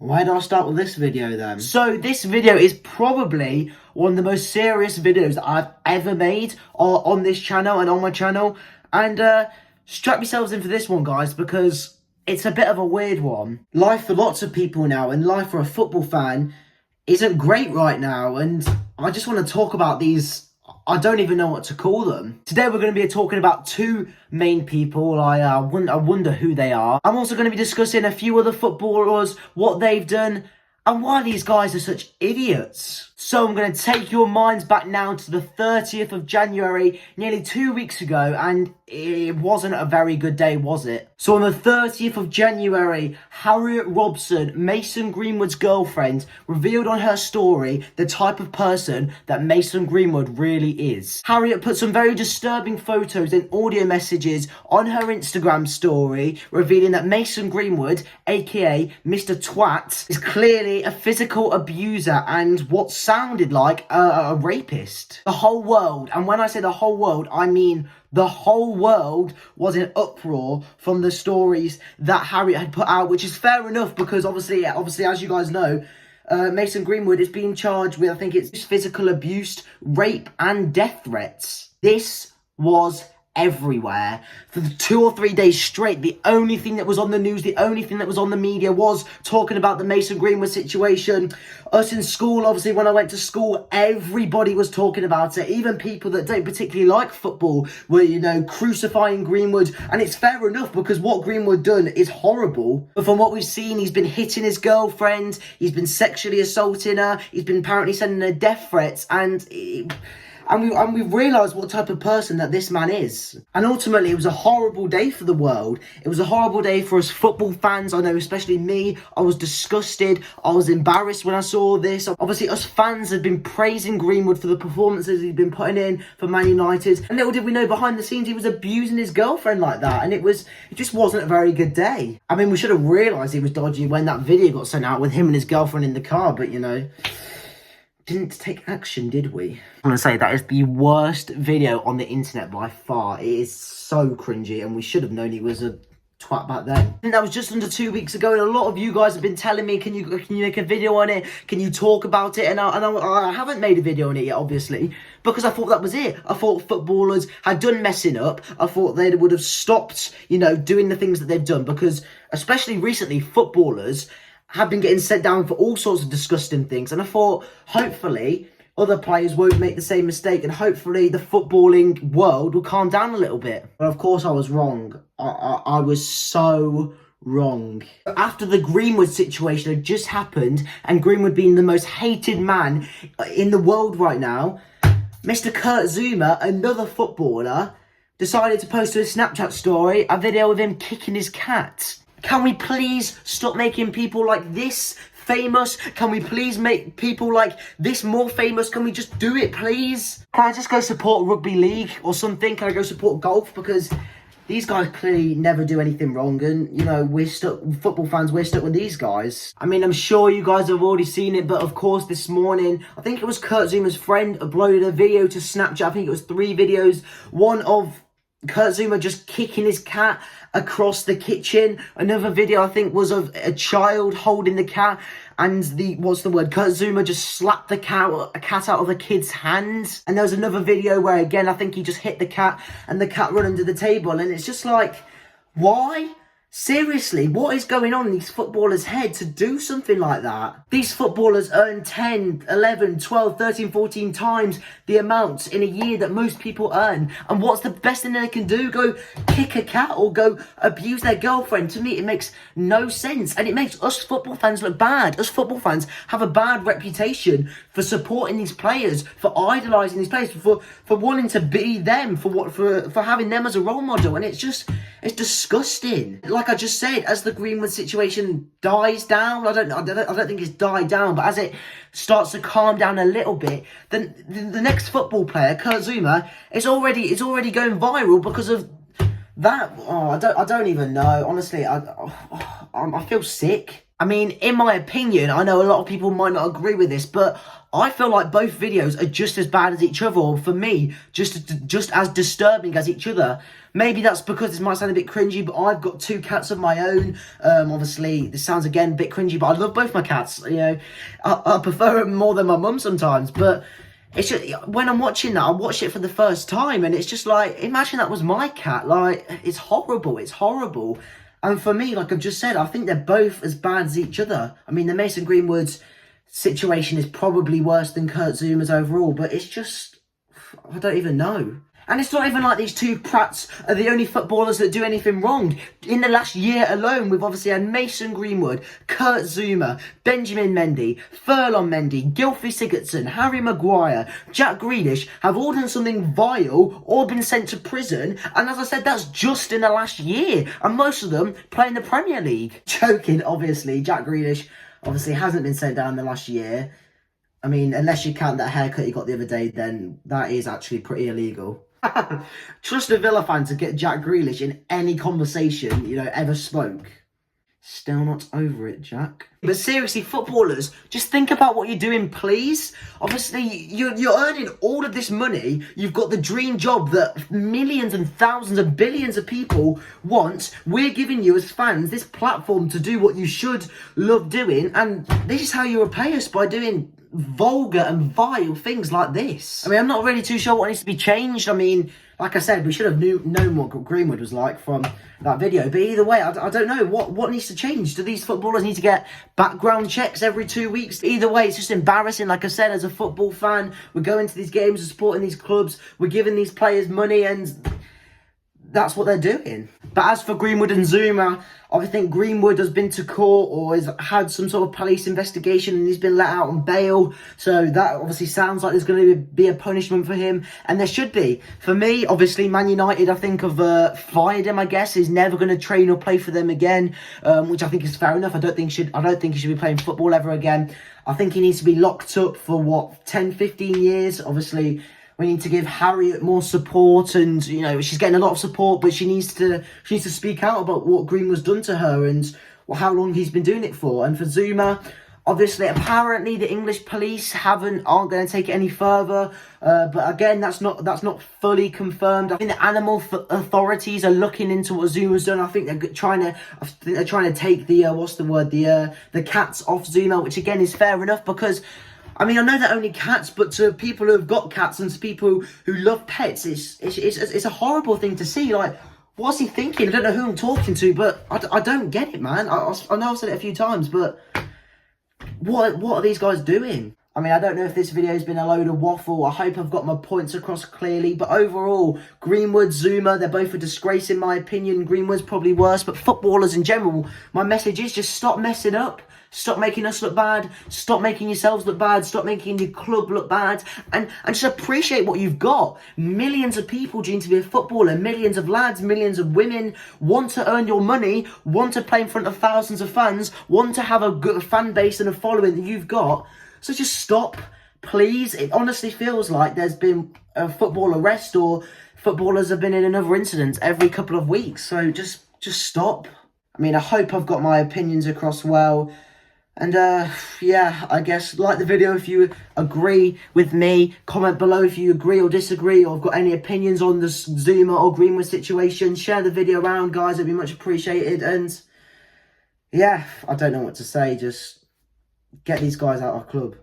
Where do I start with this video then? So this video is probably one of the most serious videos that I've ever made on this channel and on my channel. And strap yourselves in for this one, guys, because it's a bit of a weird one. Life for lots of people now, and life for a football fan, isn't great right now. And I just want to talk about these. I don't even know what to call them. Today we're going to be talking about two main people. I wonder who they are. I'm also going to be discussing a few other footballers, what they've done, and why these guys are such idiots. So I'm going to take your minds back now to the 30th of January, nearly 2 weeks ago, and it wasn't a very good day, was it? So on the 30th of January, Harriet Robson, Mason Greenwood's girlfriend, revealed on her story the type of person that Mason Greenwood really is. Harriet put some very disturbing photos and audio messages on her Instagram story, revealing that Mason Greenwood, aka Mr. Twat, is clearly a physical abuser and what sounded like a rapist. The whole world, and when I say the whole world, I mean the whole world, was in uproar from the stories that Harriet had put out, which is fair enough because obviously as you guys know, Mason Greenwood is being charged with, I think it's physical abuse, rape and death threats. This was everywhere for 2 or 3 days straight. The only thing that was on the news, the only thing that was on the media was talking about the Mason Greenwood situation. Us in school, obviously, when I went to school, everybody was talking about it. Even people that don't particularly like football were, crucifying Greenwood. And it's fair enough because what Greenwood done is horrible. But from what we've seen, he's been hitting his girlfriend, he's been sexually assaulting her, he's been apparently sending her death threats, and we've realised what type of person that this man is. And ultimately, it was a horrible day for the world. It was a horrible day for us football fans. I know, especially me. I was disgusted. I was embarrassed when I saw this. Obviously, us fans had been praising Greenwood for the performances he'd been putting in for Man United. And little did we know, behind the scenes, he was abusing his girlfriend like that. And it just wasn't a very good day. I mean, we should have realised he was dodgy when that video got sent out with him and his girlfriend in the car. But, didn't take action, did we? I'm gonna say that is the worst video on the internet by far. It is so cringy, and we should have known he was a twat back then. And that was just under 2 weeks ago, and a lot of you guys have been telling me, can you make a video on it? Can you talk about it? And I haven't made a video on it yet, obviously, because I thought that was it. I thought footballers had done messing up. I thought they would have stopped, doing the things that they've done, because especially recently, footballers have been getting sent down for all sorts of disgusting things. And I thought, hopefully, other players won't make the same mistake, and hopefully the footballing world will calm down a little bit. But of course I was wrong. I was so wrong. After the Greenwood situation had just happened, and Greenwood being the most hated man in the world right now, Mr. Kurt Zouma, another footballer, decided to post to his Snapchat story a video of him kicking his cat. Can we please stop making people like this famous? Can we please make people like this more famous? Can we just do it, please? Can I just go support rugby league or something? Can I go support golf? Because these guys clearly never do anything wrong, and, we're stuck, football fans, we're stuck with these guys. I mean, I'm sure you guys have already seen it, but of course this morning, I think it was Kurt Zouma's friend uploaded a video to Snapchat. I think it was 3 videos. One of Kurt Zouma just kicking his cat across the kitchen. Another video, I think, was of a child holding the cat, and Kurt Zouma just slapped a cat out of a kid's hands. And there was another video where, again, I think he just hit the cat and the cat ran under the table. And it's just like, why? Seriously, what is going on in these footballers' head to do something like that? These footballers earn 10, 11, 12, 13, 14 times the amount in a year that most people earn. And what's the best thing they can do? Go kick a cat or go abuse their girlfriend? To me, it makes no sense. And it makes us football fans look bad. Us football fans have a bad reputation for supporting these players, for idolising these players, for wanting to be them, for having them as a role model. And it's disgusting. Like I just said, as the Greenwood situation dies down, I don't think it's died down, but as it starts to calm down a little bit, then the next football player, Kurt Zouma, is already going viral because of that. I don't even know. Honestly, I feel sick. I mean, in my opinion, I know a lot of people might not agree with this, but I feel like both videos are just as bad as each other, or for me, just as disturbing as each other. Maybe that's because this might sound a bit cringy, but I've got two cats of my own. Obviously, this sounds again a bit cringy, but I love both my cats. You know, I prefer them more than my mum sometimes, but it's just, when I'm watching that, I watched it for the first time, and it's just like, imagine that was my cat. Like, it's horrible. It's horrible. And for me, like I've just said, I think they're both as bad as each other. I mean, the Mason Greenwood's situation is probably worse than Kurt Zouma's overall, but it's just, I don't even know. And it's not even like these two prats are the only footballers that do anything wrong. In the last year alone, we've obviously had Mason Greenwood, Kurt Zouma, Benjamin Mendy, Furlong Mendy, Gylfi Sigurdsson, Harry Maguire, Jack Grealish have all done something vile or been sent to prison. And as I said, that's just in the last year. And most of them play in the Premier League. Joking, obviously. Jack Grealish obviously hasn't been sent down the last year. I mean, unless you count that haircut he got the other day, then that is actually pretty illegal. Trust a Villa fan to get Jack Grealish in any conversation, you know, ever spoke. Still not over it, Jack. But seriously, footballers, just think about what you're doing, please. Obviously, you're earning all of this money. You've got the dream job that millions and thousands and billions of people want. We're giving you, as fans, this platform to do what you should love doing. And this is how you repay us, by doing vulgar and vile things like this. I mean, I'm not really too sure what needs to be changed. I mean, like I said, we should have known what Greenwood was like from that video. But either way, I don't know. What needs to change? Do these footballers need to get background checks every 2 weeks? Either way, it's just embarrassing. Like I said, as a football fan, we're going to these games and supporting these clubs. We're giving these players money, and that's what they're doing. But as for Greenwood and Zouma, I think Greenwood has been to court or has had some sort of police investigation and he's been let out on bail. So that obviously sounds like there's going to be a punishment for him. And there should be. For me, obviously, Man United, I think, have fired him, I guess. He's never going to train or play for them again, which I think is fair enough. I don't think he should be playing football ever again. I think he needs to be locked up for, 10, 15 years? Obviously, we need to give Harriet more support, and you know, she's getting a lot of support, but she needs to speak out about what Greenwood's done to her and how long he's been doing it for. And for Zouma, obviously, apparently the English police aren't going to take it any further. But again, that's not fully confirmed. I think the animal authorities are looking into what Zouma's done. I think they're trying to take the cats off Zouma, which again is fair enough, because I mean, I know they're only cats, but to people who have got cats and to people who love pets, it's a horrible thing to see. Like, what's he thinking? I don't know who I'm talking to, but I don't get it, man. I know I've said it a few times, but what are these guys doing? I mean, I don't know if this video has been a load of waffle. I hope I've got my points across clearly. But overall, Greenwood, Zouma, they're both a disgrace in my opinion. Greenwood's probably worse. But footballers in general, my message is just stop messing up. Stop making us look bad. Stop making yourselves look bad. Stop making your club look bad. And just appreciate what you've got. Millions of people dream to be a footballer. Millions of lads, millions of women want to earn your money, want to play in front of thousands of fans, want to have a good fan base and a following that you've got. So just stop, please. It honestly feels like there's been a football arrest or footballers have been in another incident every couple of weeks. So just stop. I mean, I hope I've got my opinions across well. And yeah, I guess like the video if you agree with me. Comment below if you agree or disagree or have got any opinions on the Zouma or Greenwood situation. Share the video around, guys. It'd be much appreciated. And yeah, I don't know what to say. Just get these guys out of our club.